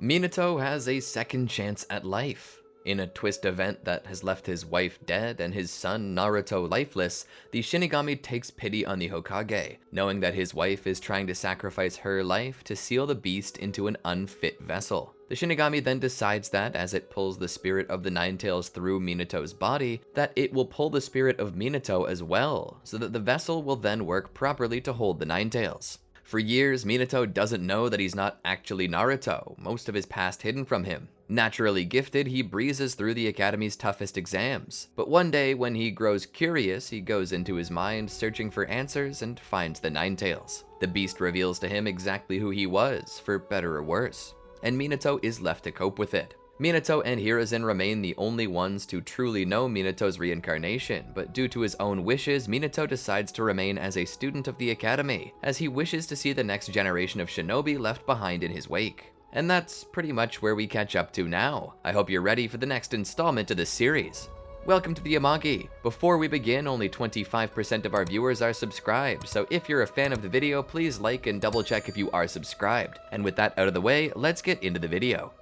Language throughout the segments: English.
Minato has a second chance at life. In a twist event that has left his wife dead and his son Naruto lifeless, the Shinigami takes pity on the Hokage, knowing that his wife is trying to sacrifice her life to seal the beast into an unfit vessel. The Shinigami then decides that, as it pulls the spirit of the Nine Tails through Minato's body, that it will pull the spirit of Minato as well, so that the vessel will then work properly to hold the Nine Tails. For years, Minato doesn't know that he's not actually Naruto, most of his past hidden from him. Naturally gifted, he breezes through the academy's toughest exams. But one day, when he grows curious, he goes into his mind searching for answers and finds the Nine Tails. The beast reveals to him exactly who he was, for better or worse, and Minato is left to cope with it. Minato and Hiruzen remain the only ones to truly know Minato's reincarnation, but due to his own wishes, Minato decides to remain as a student of the academy, as he wishes to see the next generation of Shinobi left behind in his wake. And that's pretty much where we catch up to now. I hope you're ready for the next installment of this series. Welcome to the Amagi. Before we begin, only 25% of our viewers are subscribed, so if you're a fan of the video, please like and double check if you are subscribed. And with that out of the way, let's get into the video.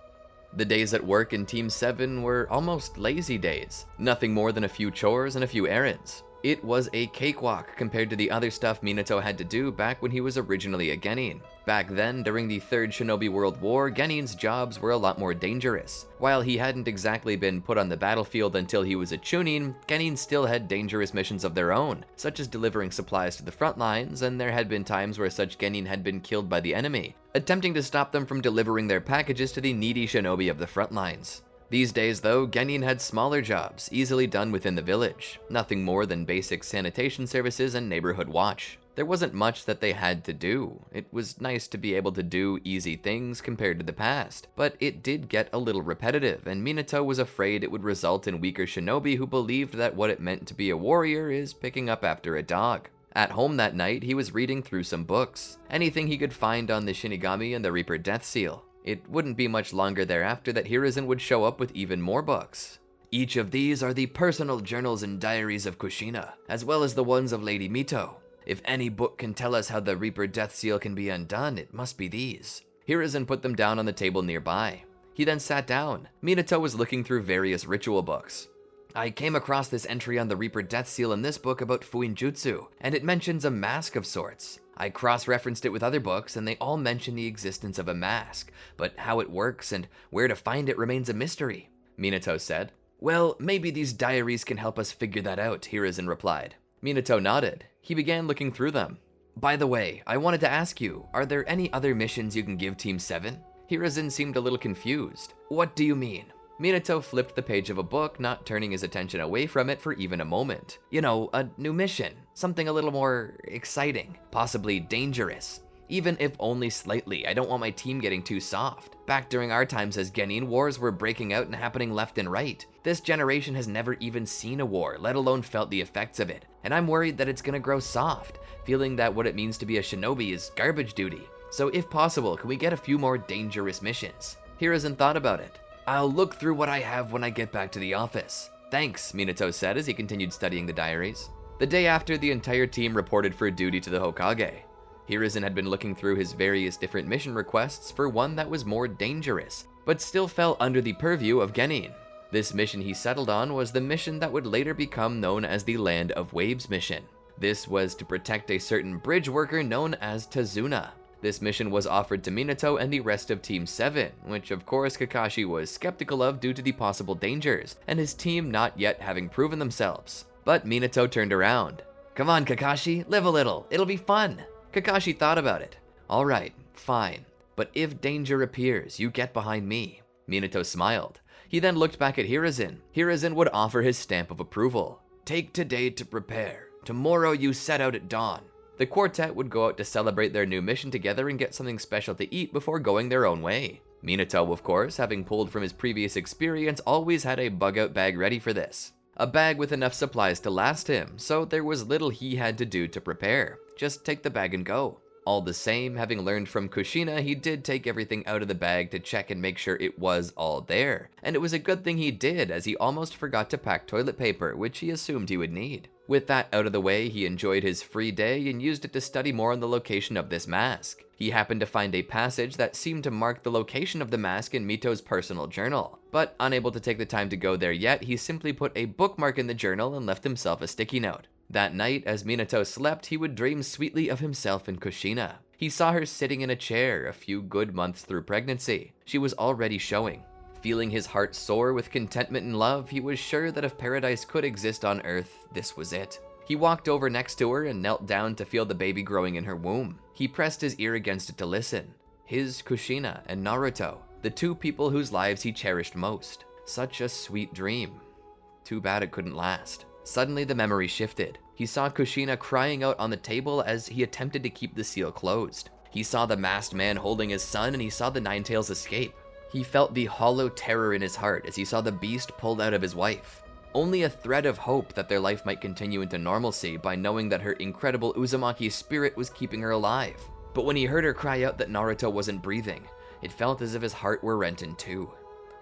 The days at work in Team 7 were almost lazy days. Nothing more than a few chores and a few errands. It was a cakewalk compared to the other stuff Minato had to do back when he was originally a genin. Back then, during the Third Shinobi World War, genin's jobs were a lot more dangerous. While he hadn't exactly been put on the battlefield until he was a chunin, genin still had dangerous missions of their own, such as delivering supplies to the front lines, and there had been times where such genin had been killed by the enemy, attempting to stop them from delivering their packages to the needy shinobi of the front lines. These days though, genin had smaller jobs, easily done within the village, nothing more than basic sanitation services and neighborhood watch. There wasn't much that they had to do. It was nice to be able to do easy things compared to the past, but it did get a little repetitive, and Minato was afraid it would result in weaker shinobi who believed that what it meant to be a warrior is picking up after a dog. At home that night, he was reading through some books, anything he could find on the Shinigami and the Reaper Death Seal. It wouldn't be much longer thereafter that Hiruzen would show up with even more books. Each of these are the personal journals and diaries of Kushina, as well as the ones of Lady Mito. If any book can tell us how the Reaper Death Seal can be undone, it must be these. Hiruzen put them down on the table nearby. He then sat down. Minato was looking through various ritual books. I came across this entry on the Reaper Death Seal in this book about Fuinjutsu, and it mentions a mask of sorts. I cross-referenced it with other books, and they all mention the existence of a mask, but how it works and where to find it remains a mystery, Minato said. Well, maybe these diaries can help us figure that out, Hiruzen replied. Minato nodded. He began looking through them. By the way, I wanted to ask you, are there any other missions you can give Team 7? Hiruzen seemed a little confused. What do you mean? Minato flipped the page of a book, not turning his attention away from it for even a moment. You know, a new mission. Something a little more exciting, possibly dangerous. Even if only slightly, I don't want my team getting too soft. Back during our times as genin, wars were breaking out and happening left and right. This generation has never even seen a war, let alone felt the effects of it. And I'm worried that it's gonna grow soft, feeling that what it means to be a shinobi is garbage duty. So if possible, can we get a few more dangerous missions? Hiruzen thought about it. I'll look through what I have when I get back to the office. Thanks, Minato said as he continued studying the diaries. The day after, the entire team reported for duty to the Hokage. Hiruzen had been looking through his various different mission requests for one that was more dangerous, but still fell under the purview of genin. This mission he settled on was the mission that would later become known as the Land of Waves mission. This was to protect a certain bridge worker known as Tazuna. This mission was offered to Minato and the rest of Team 7, which of course Kakashi was skeptical of due to the possible dangers, and his team not yet having proven themselves. But Minato turned around. Come on Kakashi, live a little, it'll be fun. Kakashi thought about it. Alright, fine, but if danger appears, you get behind me. Minato smiled. He then looked back at Hiruzen. Hiruzen would offer his stamp of approval. Take today to prepare. Tomorrow you set out at dawn. The quartet would go out to celebrate their new mission together and get something special to eat before going their own way. Minato, of course, having pulled from his previous experience, always had a bug-out bag ready for this. A bag with enough supplies to last him, so there was little he had to do to prepare. Just take the bag and go. All the same, having learned from Kushina, he did take everything out of the bag to check and make sure it was all there. And it was a good thing he did, as he almost forgot to pack toilet paper, which he assumed he would need. With that out of the way, he enjoyed his free day and used it to study more on the location of this mask. He happened to find a passage that seemed to mark the location of the mask in Mito's personal journal, but unable to take the time to go there yet, he simply put a bookmark in the journal and left himself a sticky note. That night, as Minato slept, he would dream sweetly of himself and Kushina. He saw her sitting in a chair a few good months through pregnancy. She was already showing. Feeling his heart soar with contentment and love, he was sure that if paradise could exist on Earth, this was it. He walked over next to her and knelt down to feel the baby growing in her womb. He pressed his ear against it to listen. His Kushina and Naruto, the two people whose lives he cherished most. Such a sweet dream. Too bad it couldn't last. Suddenly the memory shifted. He saw Kushina crying out on the table as he attempted to keep the seal closed. He saw the masked man holding his son, and he saw the Ninetales escape. He felt the hollow terror in his heart as he saw the beast pulled out of his wife. Only a thread of hope that their life might continue into normalcy by knowing that her incredible Uzumaki spirit was keeping her alive. But when he heard her cry out that Naruto wasn't breathing, it felt as if his heart were rent in two.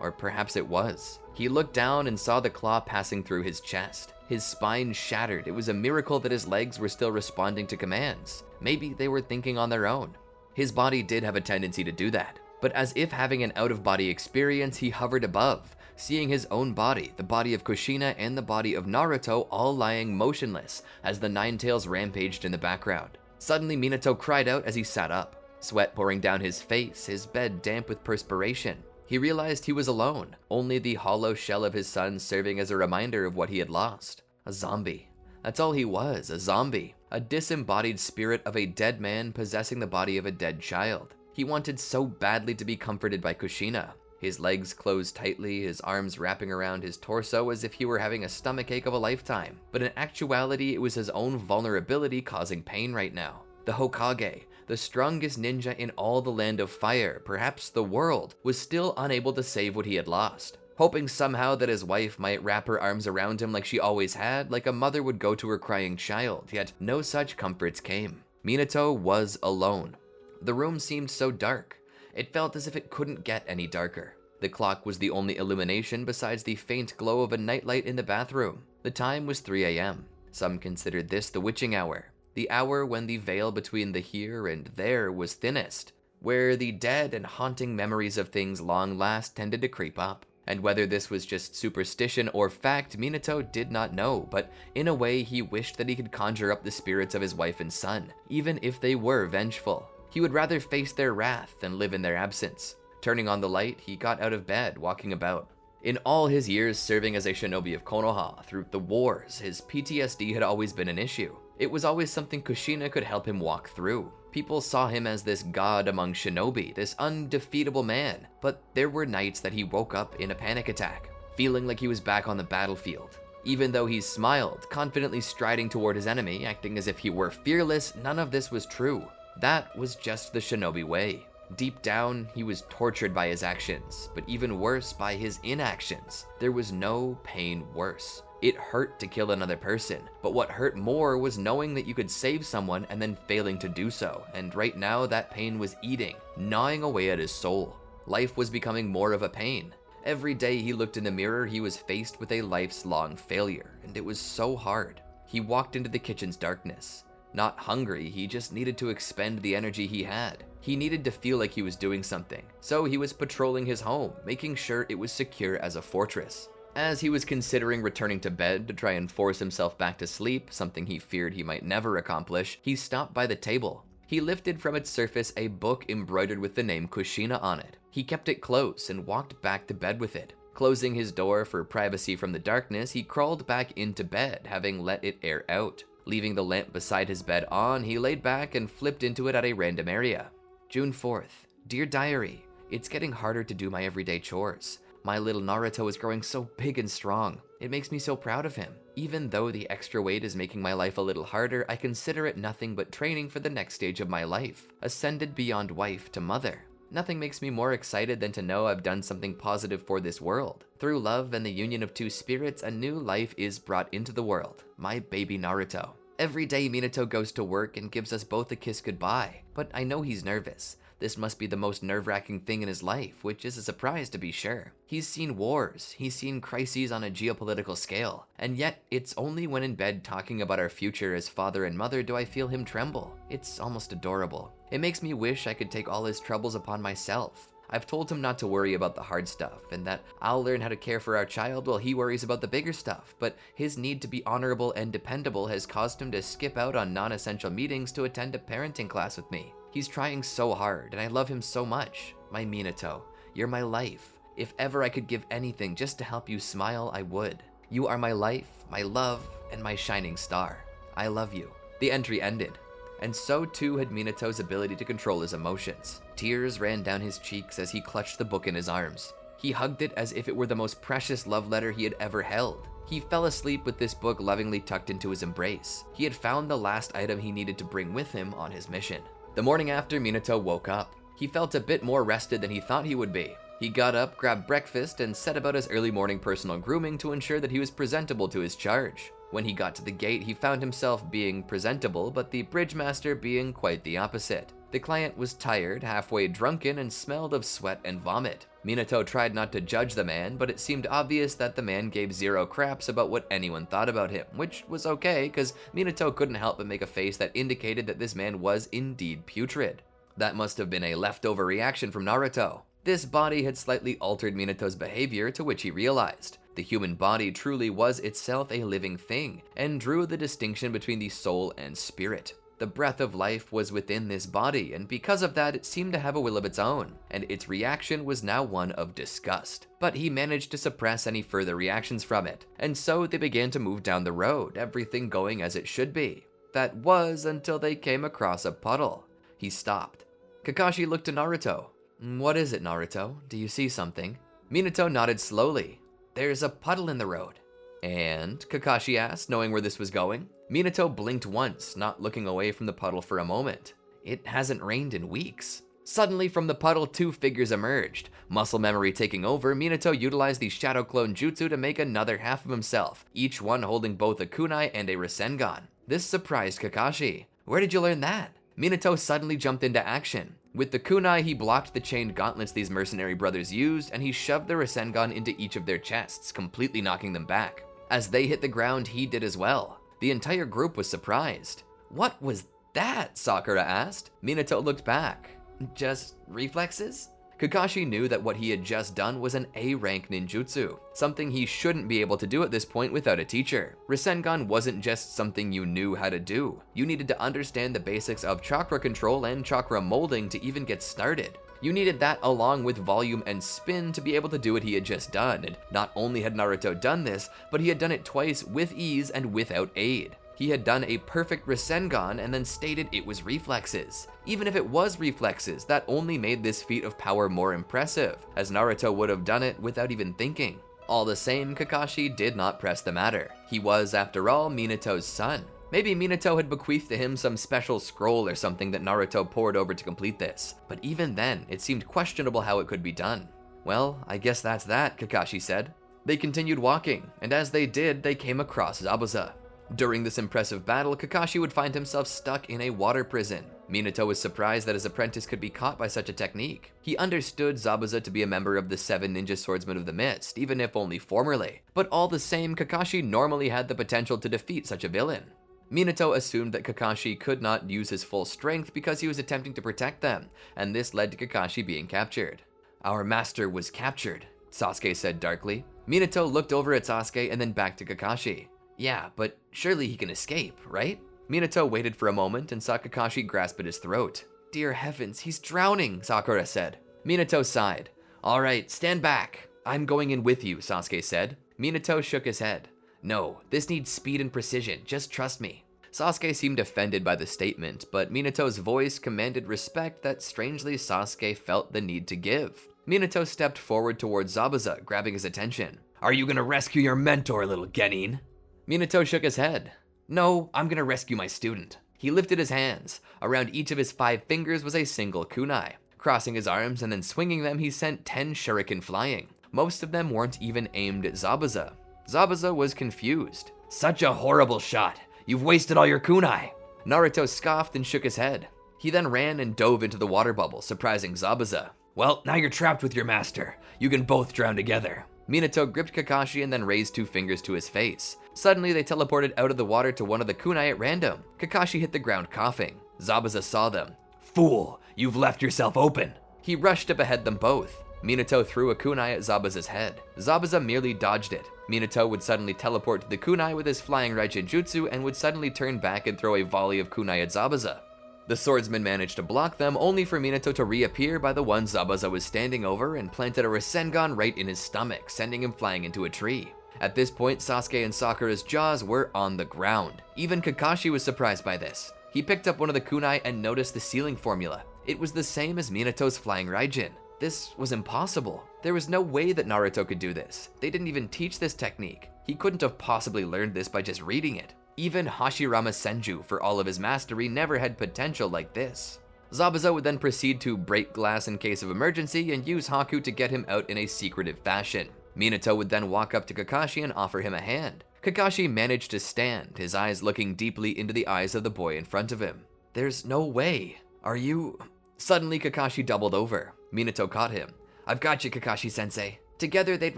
Or perhaps it was. He looked down and saw the claw passing through his chest. His spine shattered. It was a miracle that his legs were still responding to commands. Maybe they were thinking on their own. His body did have a tendency to do that. But as if having an out-of-body experience, he hovered above, seeing his own body, the body of Kushina, and the body of Naruto all lying motionless as the Ninetales rampaged in the background. Suddenly, Minato cried out as he sat up, sweat pouring down his face, his bed damp with perspiration. He realized he was alone, only the hollow shell of his son serving as a reminder of what he had lost. A zombie. That's all he was, a zombie. A disembodied spirit of a dead man possessing the body of a dead child. He wanted so badly to be comforted by Kushina. His legs closed tightly, his arms wrapping around his torso as if he were having a stomachache of a lifetime. But in actuality, it was his own vulnerability causing pain right now. The Hokage, the strongest ninja in all the land of fire, perhaps the world, was still unable to save what he had lost. Hoping somehow that his wife might wrap her arms around him like she always had, like a mother would go to her crying child, yet no such comforts came. Minato was alone. The room seemed so dark. It felt as if it couldn't get any darker. The clock was the only illumination besides the faint glow of a nightlight in the bathroom. The time was 3 a.m. Some considered this the witching hour, the hour when the veil between the here and there was thinnest, where the dead and haunting memories of things long last tended to creep up. And whether this was just superstition or fact, Minato did not know, but in a way he wished that he could conjure up the spirits of his wife and son, even if they were vengeful. He would rather face their wrath than live in their absence. Turning on the light, he got out of bed, walking about. In all his years serving as a shinobi of Konoha through the wars, his PTSD had always been an issue. It was always something Kushina could help him walk through. People saw him as this god among shinobi, this undefeatable man, but there were nights that he woke up in a panic attack, feeling like he was back on the battlefield. Even though he smiled, confidently striding toward his enemy, acting as if he were fearless, none of this was true. That was just the shinobi way. Deep down, he was tortured by his actions, but even worse by his inactions. There was no pain worse. It hurt to kill another person, but what hurt more was knowing that you could save someone and then failing to do so, and right now that pain was eating, gnawing away at his soul. Life was becoming more of a pain. Every day he looked in the mirror, he was faced with a life's long failure, and it was so hard. He walked into the kitchen's darkness. Not hungry, he just needed to expend the energy he had. He needed to feel like he was doing something. So he was patrolling his home, making sure it was secure as a fortress. As he was considering returning to bed to try and force himself back to sleep, something he feared he might never accomplish, he stopped by the table. He lifted from its surface a book embroidered with the name Kushina on it. He kept it close and walked back to bed with it. Closing his door for privacy from the darkness, he crawled back into bed, having let it air out. Leaving the lamp beside his bed on, he laid back and flipped into it at a random area. June 4th. Dear Diary, it's getting harder to do my everyday chores. My little Naruto is growing so big and strong. It makes me so proud of him. Even though the extra weight is making my life a little harder, I consider it nothing but training for the next stage of my life. Ascended beyond wife to mother. Nothing makes me more excited than to know I've done something positive for this world. Through love and the union of two spirits, a new life is brought into the world. My baby Naruto. Every day Minato goes to work and gives us both a kiss goodbye, but I know he's nervous. This must be the most nerve-wracking thing in his life, which is a surprise to be sure. He's seen wars, he's seen crises on a geopolitical scale, and yet it's only when in bed talking about our future as father and mother do I feel him tremble. It's almost adorable. It makes me wish I could take all his troubles upon myself. I've told him not to worry about the hard stuff, and that I'll learn how to care for our child while he worries about the bigger stuff, but his need to be honorable and dependable has caused him to skip out on non-essential meetings to attend a parenting class with me. He's trying so hard, and I love him so much. My Minato, you're my life. If ever I could give anything just to help you smile, I would. You are my life, my love, and my shining star. I love you. The entry ended. And so too had Minato's ability to control his emotions. Tears ran down his cheeks as he clutched the book in his arms. He hugged it as if it were the most precious love letter he had ever held. He fell asleep with this book lovingly tucked into his embrace. He had found the last item he needed to bring with him on his mission. The morning after, Minato woke up. He felt a bit more rested than he thought he would be. He got up, grabbed breakfast, and set about his early morning personal grooming to ensure that he was presentable to his charge. When he got to the gate, he found himself being presentable, but the bridge master being quite the opposite. The client was tired, halfway drunken, and smelled of sweat and vomit. Minato tried not to judge the man, but it seemed obvious that the man gave zero craps about what anyone thought about him, which was okay, cause Minato couldn't help but make a face that indicated that this man was indeed putrid. That must have been a leftover reaction from Naruto. This body had slightly altered Minato's behavior, to which he realized. The human body truly was itself a living thing, and drew the distinction between the soul and spirit. The breath of life was within this body, and because of that, it seemed to have a will of its own, and its reaction was now one of disgust. But he managed to suppress any further reactions from it, and so they began to move down the road, everything going as it should be. That was until they came across a puddle. He stopped. Kakashi looked to Naruto. "What is it, Naruto? Do you see something?" Minato nodded slowly. "There's a puddle in the road." "And?" Kakashi asked, knowing where this was going. Minato blinked once, not looking away from the puddle for a moment. "It hasn't rained in weeks." Suddenly from the puddle, two figures emerged. Muscle memory taking over, Minato utilized the Shadow Clone Jutsu to make another half of himself, each one holding both a kunai and a Rasengan. This surprised Kakashi. "Where did you learn that?" Minato suddenly jumped into action. With the kunai, he blocked the chained gauntlets these mercenary brothers used, and he shoved the Rasengan into each of their chests, completely knocking them back. As they hit the ground, he did as well. The entire group was surprised. "What was that?" Sakura asked. Minato looked back. "Just reflexes?" Kakashi knew that what he had just done was an A-rank ninjutsu, something he shouldn't be able to do at this point without a teacher. Rasengan wasn't just something you knew how to do. You needed to understand the basics of chakra control and chakra molding to even get started. You needed that along with volume and spin to be able to do what he had just done, and not only had Naruto done this, but he had done it twice with ease and without aid. He had done a perfect Rasengan and then stated it was reflexes. Even if it was reflexes, that only made this feat of power more impressive, as Naruto would have done it without even thinking. All the same, Kakashi did not press the matter. He was, after all, Minato's son. Maybe Minato had bequeathed to him some special scroll or something that Naruto pored over to complete this, but even then, it seemed questionable how it could be done. "Well, I guess that's that," Kakashi said. They continued walking, and as they did, they came across Zabuza. During this impressive battle, Kakashi would find himself stuck in a water prison. Minato was surprised that his apprentice could be caught by such a technique. He understood Zabuza to be a member of the 7 Ninja Swordsmen of the Mist, even if only formerly. But all the same, Kakashi normally had the potential to defeat such a villain. Minato assumed that Kakashi could not use his full strength because he was attempting to protect them, and this led to Kakashi being captured. "Our master was captured," Sasuke said darkly. Minato looked over at Sasuke and then back to Kakashi. "Yeah, but surely he can escape, right?" Minato waited for a moment and saw Kakashi grasp at his throat. "Dear heavens, he's drowning," Sakura said. Minato sighed. "All right, stand back. I'm going in with you," Sasuke said. Minato shook his head. "No, this needs speed and precision, just trust me." Sasuke seemed offended by the statement, but Minato's voice commanded respect that strangely Sasuke felt the need to give. Minato stepped forward towards Zabuza, grabbing his attention. "Are you gonna rescue your mentor, little Genin?" Minato shook his head. "No, I'm gonna rescue my student." He lifted his hands. Around each of his 5 fingers was a single kunai. Crossing his arms and then swinging them, he sent 10 shuriken flying. Most of them weren't even aimed at Zabuza. Zabuza was confused. "Such a horrible shot. You've wasted all your kunai." Naruto scoffed and shook his head. He then ran and dove into the water bubble, surprising Zabuza. "Well, now you're trapped with your master. You can both drown together." Minato gripped Kakashi and then raised 2 fingers to his face. Suddenly, they teleported out of the water to one of the kunai at random. Kakashi hit the ground coughing. Zabuza saw them. "Fool, you've left yourself open." He rushed to behead them both. Minato threw a kunai at Zabuza's head. Zabuza merely dodged it. Minato would suddenly teleport to the kunai with his flying Raijin Jutsu and would suddenly turn back and throw a volley of kunai at Zabuza. The swordsman managed to block them, only for Minato to reappear by the one Zabuza was standing over and planted a Rasengan right in his stomach, sending him flying into a tree. At this point, Sasuke and Sakura's jaws were on the ground. Even Kakashi was surprised by this. He picked up one of the kunai and noticed the sealing formula. It was the same as Minato's flying Raijin. This was impossible. There was no way that Naruto could do this. They didn't even teach this technique. He couldn't have possibly learned this by just reading it. Even Hashirama Senju, for all of his mastery, never had potential like this. Zabuza would then proceed to break glass in case of emergency and use Haku to get him out in a secretive fashion. Minato would then walk up to Kakashi and offer him a hand. Kakashi managed to stand, his eyes looking deeply into the eyes of the boy in front of him. "There's no way. Are you..." Suddenly, Kakashi doubled over. Minato caught him. "I've got you, Kakashi-sensei." Together, they'd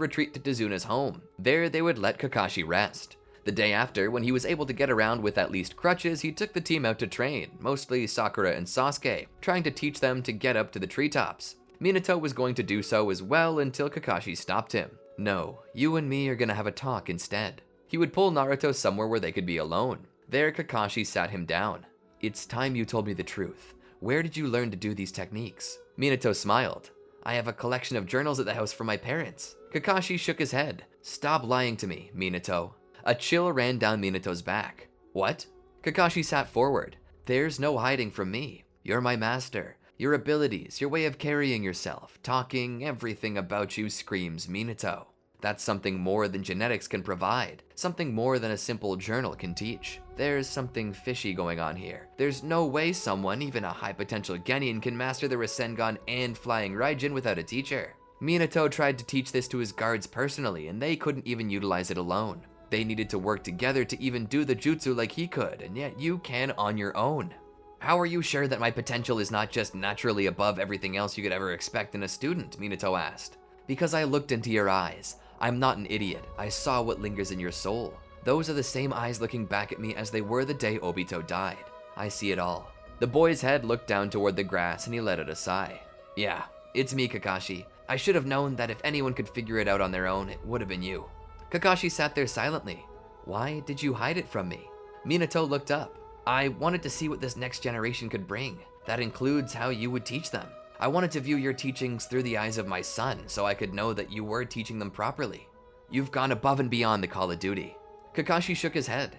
retreat to Tezuna's home. There, they would let Kakashi rest. The day after, when he was able to get around with at least crutches, he took the team out to train, mostly Sakura and Sasuke, trying to teach them to get up to the treetops. Minato was going to do so as well until Kakashi stopped him. "No, you and me are gonna have a talk instead." He would pull Naruto somewhere where they could be alone. There, Kakashi sat him down. "It's time you told me the truth. Where did you learn to do these techniques?" Minato smiled. "I have a collection of journals at the house from my parents." Kakashi shook his head. "Stop lying to me, Minato." A chill ran down Minato's back. "What?" Kakashi sat forward. "There's no hiding from me. You're my master. Your abilities, your way of carrying yourself, talking, everything about you screams Minato. That's something more than genetics can provide, something more than a simple journal can teach. There's something fishy going on here. There's no way someone, even a high-potential genin, can master the Rasengan and Flying Raijin without a teacher." Minato tried to teach this to his guards personally, and they couldn't even utilize it alone. They needed to work together to even do the jutsu like he could, and yet you can on your own. "How are you sure that my potential is not just naturally above everything else you could ever expect in a student?" Minato asked. "Because I looked into your eyes. I'm not an idiot. I saw what lingers in your soul. Those are the same eyes looking back at me as they were the day Obito died. I see it all." The boy's head looked down toward the grass and he let out a sigh. "Yeah, it's me, Kakashi. I should have known that if anyone could figure it out on their own, it would have been you." Kakashi sat there silently. "Why did you hide it from me?" Minato looked up. "I wanted to see what this next generation could bring. That includes how you would teach them. I wanted to view your teachings through the eyes of my son, so I could know that you were teaching them properly. You've gone above and beyond the call of duty." Kakashi shook his head.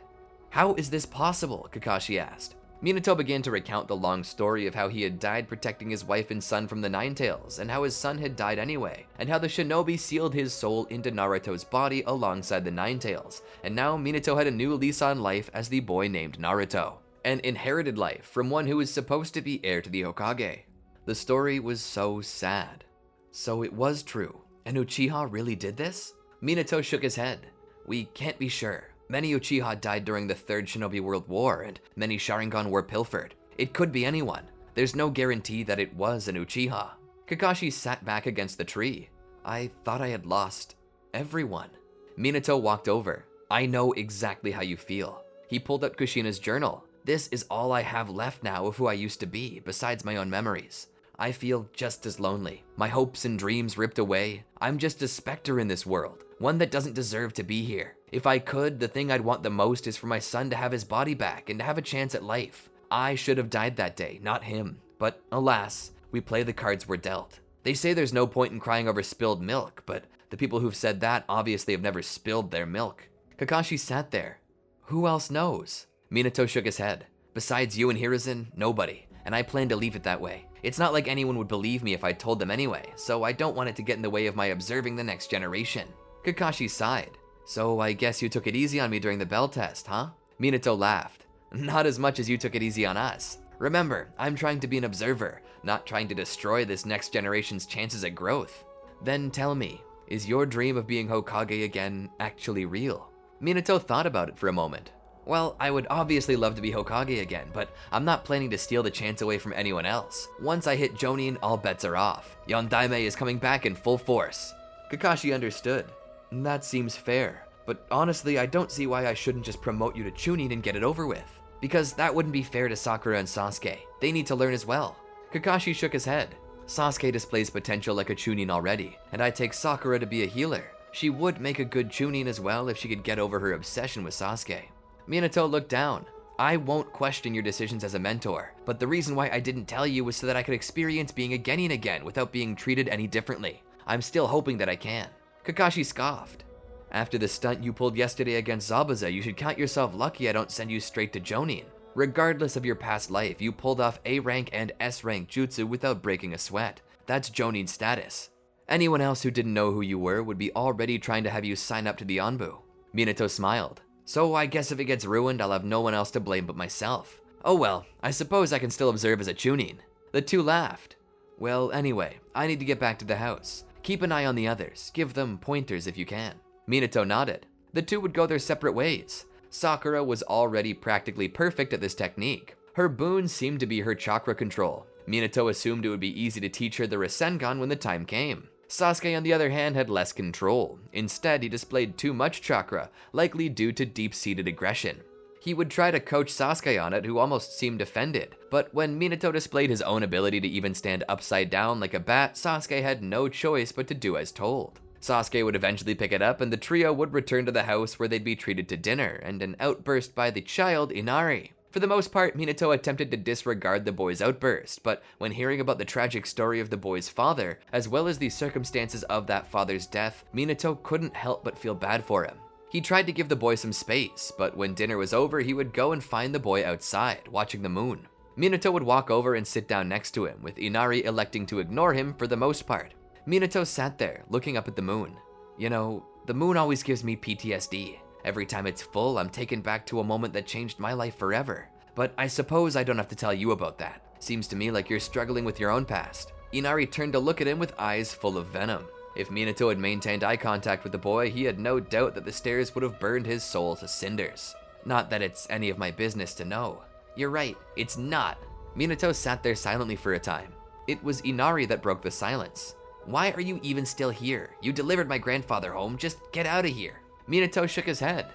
"How is this possible?" Kakashi asked. Minato began to recount the long story of how he had died protecting his wife and son from the Nine Tails, and how his son had died anyway, and how the Shinobi sealed his soul into Naruto's body alongside the Nine Tails, and now Minato had a new lease on life as the boy named Naruto. An inherited life from one who was supposed to be heir to the Hokage. The story was so sad. So it was true. An Uchiha really did this? Minato shook his head. "We can't be sure. Many Uchiha died during the Third Shinobi World War, and many Sharingan were pilfered. It could be anyone. There's no guarantee that it was an Uchiha." Kakashi sat back against the tree. "I thought I had lost everyone." Minato walked over. "I know exactly how you feel." He pulled out Kushina's journal. "This is all I have left now of who I used to be, besides my own memories. I feel just as lonely. My hopes and dreams ripped away. I'm just a specter in this world, one that doesn't deserve to be here. If I could, the thing I'd want the most is for my son to have his body back and to have a chance at life. I should have died that day, not him. But alas, we play the cards we're dealt. They say there's no point in crying over spilled milk, but the people who've said that obviously have never spilled their milk." Kakashi sat there. "Who else knows?" Minato shook his head. "Besides you and Hiruzen, nobody, and I plan to leave it that way. It's not like anyone would believe me if I told them anyway, so I don't want it to get in the way of my observing the next generation." Kakashi sighed. "So I guess you took it easy on me during the bell test, huh?" Minato laughed. "Not as much as you took it easy on us. Remember, I'm trying to be an observer, not trying to destroy this next generation's chances at growth." "Then tell me, is your dream of being Hokage again actually real?" Minato thought about it for a moment. Well, I would obviously love to be Hokage again, but I'm not planning to steal the chance away from anyone else. Once I hit Jonin, all bets are off. Yondaime is coming back in full force. Kakashi understood. That seems fair, but honestly, I don't see why I shouldn't just promote you to Chunin and get it over with. Because that wouldn't be fair to Sakura and Sasuke. They need to learn as well. Kakashi shook his head. Sasuke displays potential like a Chunin already, and I take Sakura to be a healer. She would make a good Chunin as well if she could get over her obsession with Sasuke. Minato looked down. I won't question your decisions as a mentor, but the reason why I didn't tell you was so that I could experience being a genin again without being treated any differently. I'm still hoping that I can. Kakashi scoffed. After the stunt you pulled yesterday against Zabuza, you should count yourself lucky I don't send you straight to Jonin. Regardless of your past life, you pulled off A rank and S rank jutsu without breaking a sweat. That's Jonin status. Anyone else who didn't know who you were would be already trying to have you sign up to the Anbu. Minato smiled. So I guess if it gets ruined, I'll have no one else to blame but myself. Oh well, I suppose I can still observe as a Chunin. The two laughed. Well, anyway, I need to get back to the house. Keep an eye on the others. Give them pointers if you can. Minato nodded. The two would go their separate ways. Sakura was already practically perfect at this technique. Her boon seemed to be her chakra control. Minato assumed it would be easy to teach her the Rasengan when the time came. Sasuke, on the other hand, had less control. Instead, he displayed too much chakra, likely due to deep-seated aggression. He would try to coach Sasuke on it, who almost seemed offended, but when Minato displayed his own ability to even stand upside down like a bat, Sasuke had no choice but to do as told. Sasuke would eventually pick it up, and the trio would return to the house where they'd be treated to dinner, and an outburst by the child, Inari. For the most part, Minato attempted to disregard the boy's outburst, but when hearing about the tragic story of the boy's father, as well as the circumstances of that father's death, Minato couldn't help but feel bad for him. He tried to give the boy some space, but when dinner was over, he would go and find the boy outside, watching the moon. Minato would walk over and sit down next to him, with Inari electing to ignore him for the most part. Minato sat there, looking up at the moon. You know, the moon always gives me PTSD. Every time it's full, I'm taken back to a moment that changed my life forever. But I suppose I don't have to tell you about that. Seems to me like you're struggling with your own past. Inari turned to look at him with eyes full of venom. If Minato had maintained eye contact with the boy, he had no doubt that the stares would have burned his soul to cinders. Not that it's any of my business to know. You're right, it's not. Minato sat there silently for a time. It was Inari that broke the silence. Why are you even still here? You delivered my grandfather home, just get out of here. Minato shook his head.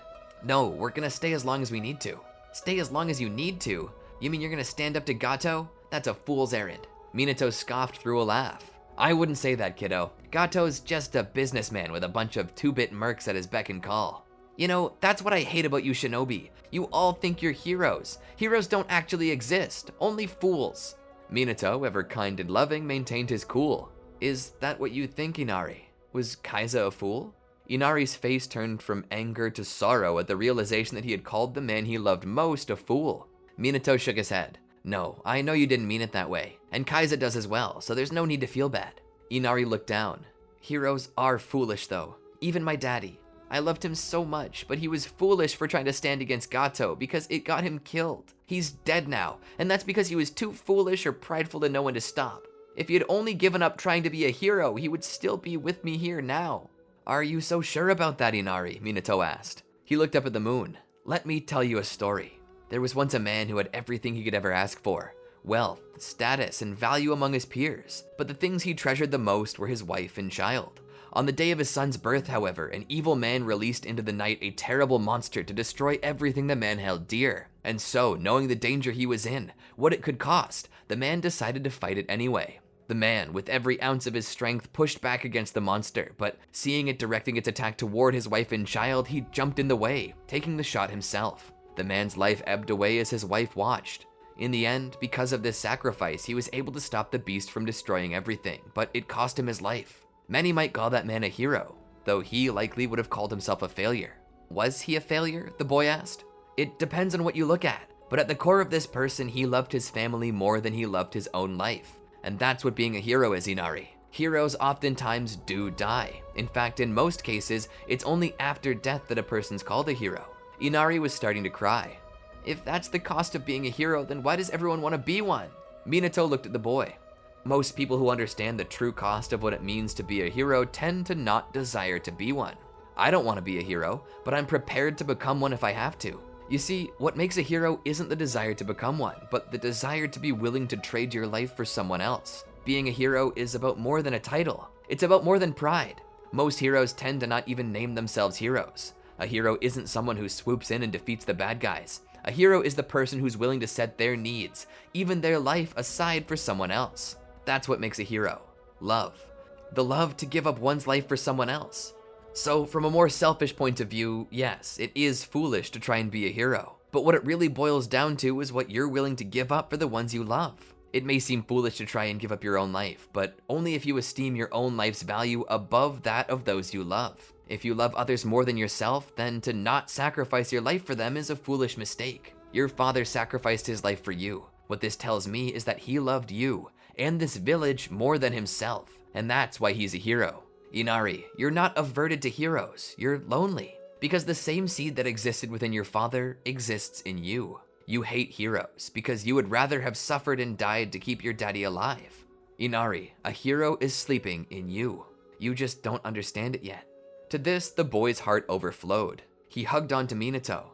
No, we're gonna stay as long as we need to. Stay as long as you need to? You mean you're gonna stand up to Gato? That's a fool's errand. Minato scoffed through a laugh. I wouldn't say that, kiddo. Gato's just a businessman with a bunch of 2-bit mercs at his beck and call. You know, that's what I hate about you Shinobi. You all think you're heroes. Heroes don't actually exist, only fools. Minato, ever kind and loving, maintained his cool. Is that what you think, Inari? Was Kaiza a fool? Inari's face turned from anger to sorrow at the realization that he had called the man he loved most a fool. Minato shook his head. No, I know you didn't mean it that way, and Kaiza does as well, so there's no need to feel bad. Inari looked down. Heroes are foolish though, even my daddy. I loved him so much, but he was foolish for trying to stand against Gato because it got him killed. He's dead now, and that's because he was too foolish or prideful to know when to stop. If he had only given up trying to be a hero, he would still be with me here now. Are you so sure about that, Inari? Minato asked. He looked up at the moon. Let me tell you a story. There was once a man who had everything he could ever ask for. Wealth, status, and value among his peers. But the things he treasured the most were his wife and child. On the day of his son's birth, however, an evil man released into the night a terrible monster to destroy everything the man held dear. And so, knowing the danger he was in, what it could cost, the man decided to fight it anyway. The man, with every ounce of his strength, pushed back against the monster, but seeing it directing its attack toward his wife and child, he jumped in the way, taking the shot himself. The man's life ebbed away as his wife watched. In the end, because of this sacrifice, he was able to stop the beast from destroying everything, but it cost him his life. Many might call that man a hero, though he likely would have called himself a failure. Was he a failure? The boy asked. It depends on what you look at, but at the core of this person, he loved his family more than he loved his own life. And that's what being a hero is, Inari. Heroes oftentimes do die. In fact, in most cases, it's only after death that a person's called a hero. Inari was starting to cry. If that's the cost of being a hero, then why does everyone want to be one? Minato looked at the boy. Most people who understand the true cost of what it means to be a hero tend to not desire to be one. I don't want to be a hero, but I'm prepared to become one if I have to. You see, what makes a hero isn't the desire to become one, but the desire to be willing to trade your life for someone else. Being a hero is about more than a title. It's about more than pride. Most heroes tend to not even name themselves heroes. A hero isn't someone who swoops in and defeats the bad guys. A hero is the person who's willing to set their needs, even their life, aside for someone else. That's what makes a hero. Love. The love to give up one's life for someone else. So from a more selfish point of view, yes, it is foolish to try and be a hero. But what it really boils down to is what you're willing to give up for the ones you love. It may seem foolish to try and give up your own life, but only if you esteem your own life's value above that of those you love. If you love others more than yourself, then to not sacrifice your life for them is a foolish mistake. Your father sacrificed his life for you. What this tells me is that he loved you and this village more than himself, and that's why he's a hero. Inari, you're not averted to heroes, you're lonely, because the same seed that existed within your father exists in you. You hate heroes because you would rather have suffered and died to keep your daddy alive. Inari, a hero is sleeping in you. You just don't understand it yet. To this, the boy's heart overflowed. He hugged onto Minato.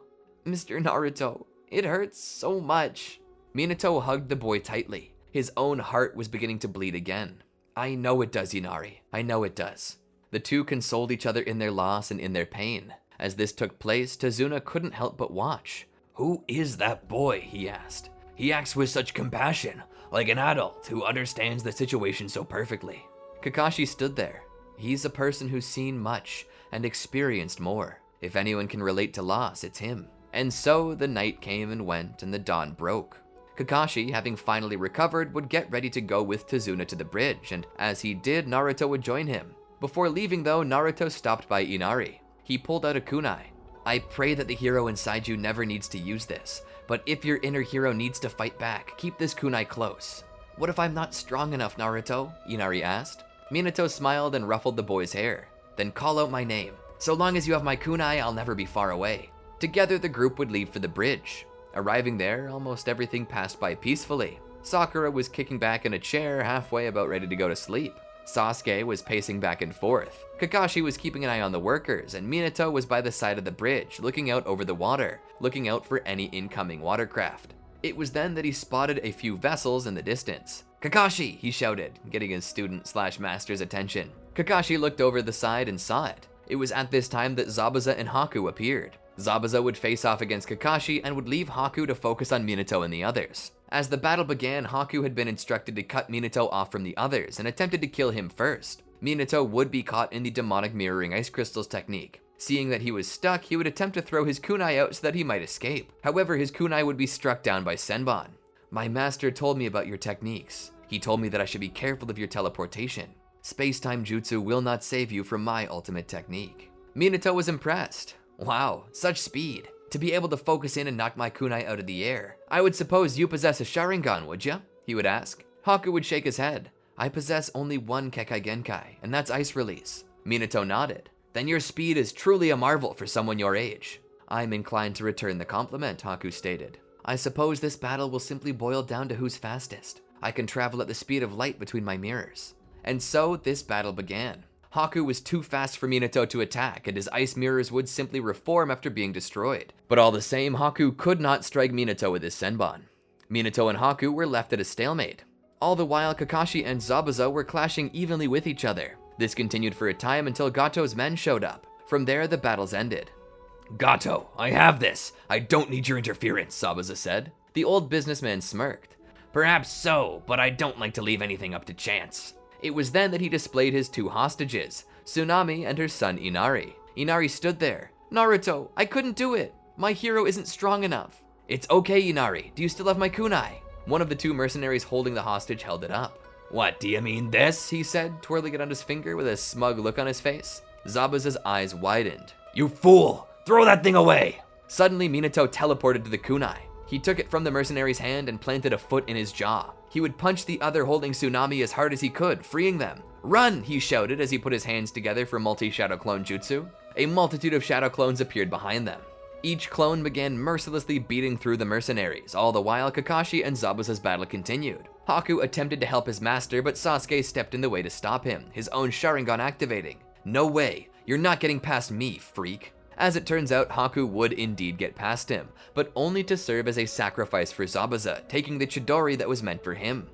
Mr. Naruto, it hurts so much. Minato hugged the boy tightly. His own heart was beginning to bleed again. I know it does, Inari. I know it does. The two consoled each other in their loss and in their pain. As this took place, Tazuna couldn't help but watch. Who is that boy? He asked. He acts with such compassion, like an adult who understands the situation so perfectly. Kakashi stood there. He's a person who's seen much and experienced more. If anyone can relate to loss, it's him. And so the night came and went and the dawn broke. Kakashi, having finally recovered, would get ready to go with Tazuna to the bridge, and as he did, Naruto would join him. Before leaving though, Naruto stopped by Inari. He pulled out a kunai. I pray that the hero inside you never needs to use this, but if your inner hero needs to fight back, keep this kunai close. What if I'm not strong enough, Naruto? Inari asked. Minato smiled and ruffled the boy's hair. Then call out my name. So long as you have my kunai, I'll never be far away. Together, the group would leave for the bridge. Arriving there, almost everything passed by peacefully. Sakura was kicking back in a chair, halfway about ready to go to sleep. Sasuke was pacing back and forth. Kakashi was keeping an eye on the workers, and Minato was by the side of the bridge, looking out over the water, looking out for any incoming watercraft. It was then that he spotted a few vessels in the distance. Kakashi, he shouted, getting his student/master's attention. Kakashi looked over the side and saw it. It was at this time that Zabuza and Haku appeared. Zabuza would face off against Kakashi and would leave Haku to focus on Minato and the others. As the battle began, Haku had been instructed to cut Minato off from the others and attempted to kill him first. Minato would be caught in the demonic mirroring ice crystals technique. Seeing that he was stuck, he would attempt to throw his kunai out so that he might escape. However, his kunai would be struck down by Senbon. My master told me about your techniques. He told me that I should be careful of your teleportation. Space-time jutsu will not save you from my ultimate technique. Minato was impressed. Wow, such speed. To be able to focus in and knock my kunai out of the air. I would suppose you possess a Sharingan, would ya? He would ask. Haku would shake his head. I possess only one Kekai Genkai, and that's Ice Release. Minato nodded. Then your speed is truly a marvel for someone your age. I'm inclined to return the compliment, Haku stated. I suppose this battle will simply boil down to who's fastest. I can travel at the speed of light between my mirrors. And so this battle began. Haku was too fast for Minato to attack, and his ice mirrors would simply reform after being destroyed. But all the same, Haku could not strike Minato with his Senbon. Minato and Haku were left at a stalemate. All the while, Kakashi and Zabuza were clashing evenly with each other. This continued for a time until Gato's men showed up. From there, the battles ended. Gato, I have this. I don't need your interference, Zabuza said. The old businessman smirked. Perhaps so, but I don't like to leave anything up to chance. It was then that he displayed his two hostages, Tsunami and her son Inari. Inari stood there. Naruto, I couldn't do it. My hero isn't strong enough. It's okay, Inari. Do you still have my kunai? One of the two mercenaries holding the hostage held it up. What, do you mean this? He said, twirling it on his finger with a smug look on his face. Zabuza's eyes widened. You fool! Throw that thing away! Suddenly, Minato teleported to the kunai. He took it from the mercenary's hand and planted a foot in his jaw. He would punch the other holding Tsunami as hard as he could, freeing them. Run, he shouted as he put his hands together for multi-shadow clone jutsu. A multitude of shadow clones appeared behind them. Each clone began mercilessly beating through the mercenaries, all the while Kakashi and Zabuza's battle continued. Haku attempted to help his master, but Sasuke stepped in the way to stop him, his own Sharingan activating. No way, you're not getting past me, freak. As it turns out, Haku would indeed get past him, but only to serve as a sacrifice for Zabuza, taking the Chidori that was meant for him.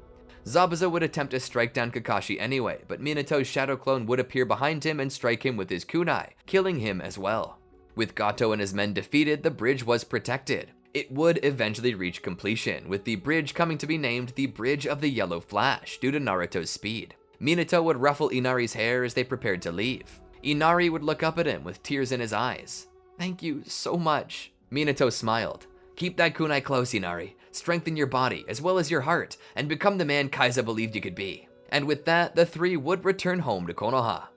Zabuza would attempt to strike down Kakashi anyway, but Minato's shadow clone would appear behind him and strike him with his kunai, killing him as well. With Gato and his men defeated, the bridge was protected. It would eventually reach completion, with the bridge coming to be named the Bridge of the Yellow Flash due to Naruto's speed. Minato would ruffle Inari's hair as they prepared to leave. Inari would look up at him with tears in his eyes. "Thank you so much." Minato smiled. "Keep that kunai close, Inari. Strengthen your body as well as your heart, and become the man Kaiza believed you could be." And with that, the three would return home to Konoha.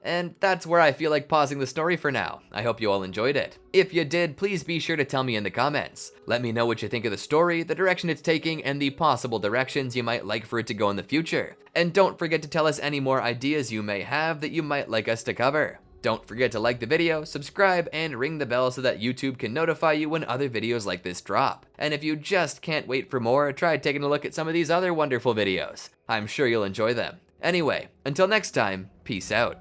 And that's where I feel like pausing the story for now. I hope you all enjoyed it. If you did, please be sure to tell me in the comments. Let me know what you think of the story, the direction it's taking, and the possible directions you might like for it to go in the future. And don't forget to tell us any more ideas you may have that you might like us to cover. Don't forget to like the video, subscribe, and ring the bell so that YouTube can notify you when other videos like this drop. And if you just can't wait for more, try taking a look at some of these other wonderful videos. I'm sure you'll enjoy them. Anyway, until next time, peace out.